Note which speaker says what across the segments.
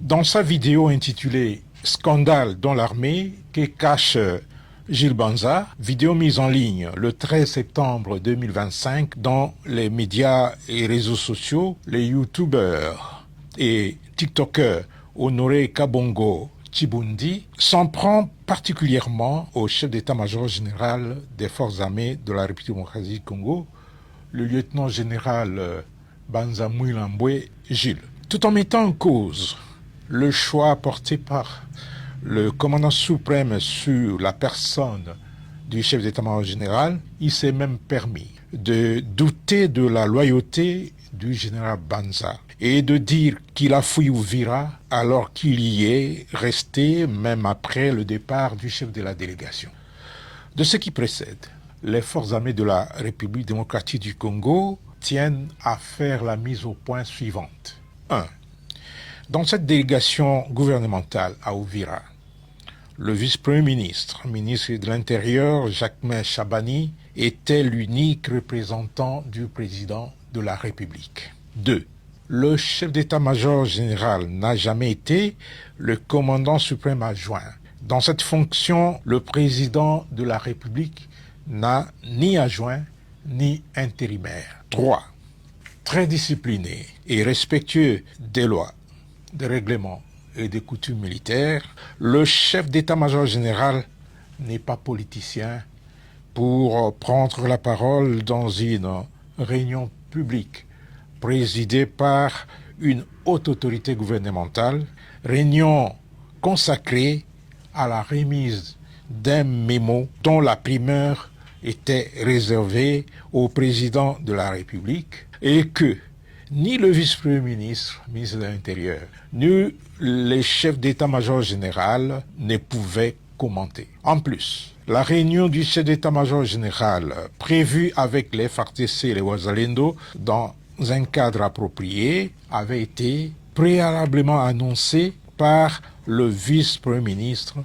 Speaker 1: Dans sa vidéo intitulée « Scandale dans l'armée » que cache Gilles Banza, vidéo mise en ligne le 13 septembre 2025 dans les médias et réseaux sociaux, les youtubeurs et tiktokers Honoré Kabongo Chibundi s'en prend particulièrement au chef d'état-major général des forces armées de la République démocratique du Congo, le lieutenant-général Banza Mouilambwe Gilles, tout en mettant en cause le choix porté par le commandant suprême sur la personne du chef d'état-major général. Il s'est même permis de douter de la loyauté du général Banza et de dire qu'il a fui Uvira alors qu'il y est resté même après le départ du chef de la délégation. De ce qui précède, les forces armées de la République démocratique du Congo tiennent à faire la mise au point suivante. 1. Dans cette délégation gouvernementale à Uvira, le vice-premier ministre, ministre de l'Intérieur, Jacquemain Chabani, était l'unique représentant du président de la République. 2. Le chef d'état-major général n'a jamais été le commandant suprême adjoint. Dans cette fonction, le président de la République n'a ni adjoint ni intérimaire. 3. Très discipliné et respectueux des lois, des règlements et des coutumes militaires, le chef d'état-major général n'est pas politicien pour prendre la parole dans une réunion publique présidée par une haute autorité gouvernementale, réunion consacrée à la remise d'un mémo dont la primeur était réservée au président de la République et que ni le vice-premier ministre, ministre de l'Intérieur, ni les chefs d'état-major général ne pouvaient commenter. En plus, la réunion du chef d'état-major général prévue avec les FARDC et les Wazalendo dans un cadre approprié avait été préalablement annoncée par le vice-premier ministre,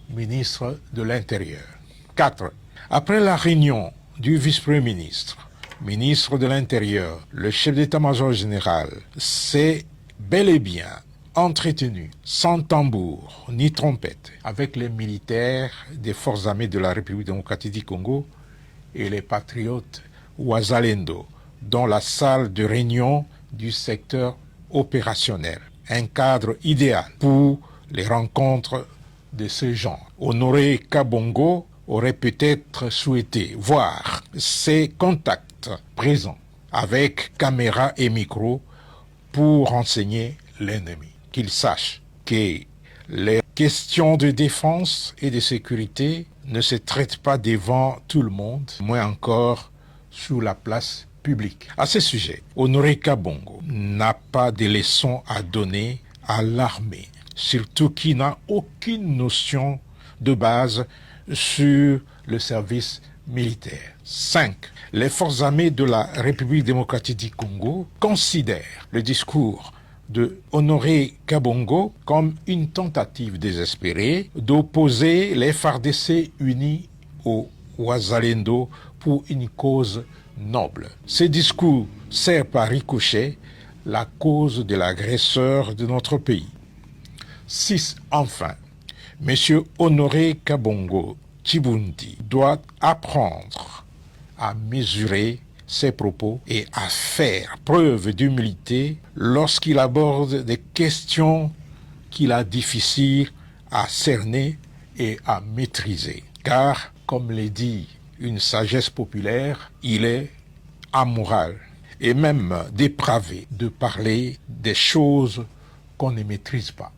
Speaker 1: ministre de l'Intérieur. 4. Après la réunion du vice-premier ministre, ministre de l'Intérieur, le chef d'état-major général s'est bel et bien entretenu sans tambour ni trompette avec les militaires des forces armées de la République démocratique du Congo et les patriotes Wazalendo dans la salle de réunion du secteur opérationnel. Un cadre idéal pour les rencontres de ce genre. Honoré Kabongo aurait peut-être souhaité voir ses contacts présents avec caméra et micro pour renseigner l'ennemi. Qu'il sache que les questions de défense et de sécurité ne se traitent pas devant tout le monde, moins encore sur la place publique. À ce sujet, Honoré Kabongo n'a pas de leçons à donner à l'armée, surtout qui n'a aucune notion de base sur le service militaire. 5. Les forces armées de la République démocratique du Congo considèrent le discours de Honoré Kabongo comme une tentative désespérée d'opposer les FARDC unis aux Wazalendo pour une cause noble. Ce discours sert par ricochet la cause de l'agresseur de notre pays. 6. Enfin, M. Honoré Kabongo Chibundi doit apprendre à mesurer ses propos et à faire preuve d'humilité lorsqu'il aborde des questions qu'il a difficiles à cerner et à maîtriser. Car, comme le dit une sagesse populaire, il est amoral et même dépravé de parler des choses qu'on ne maîtrise pas.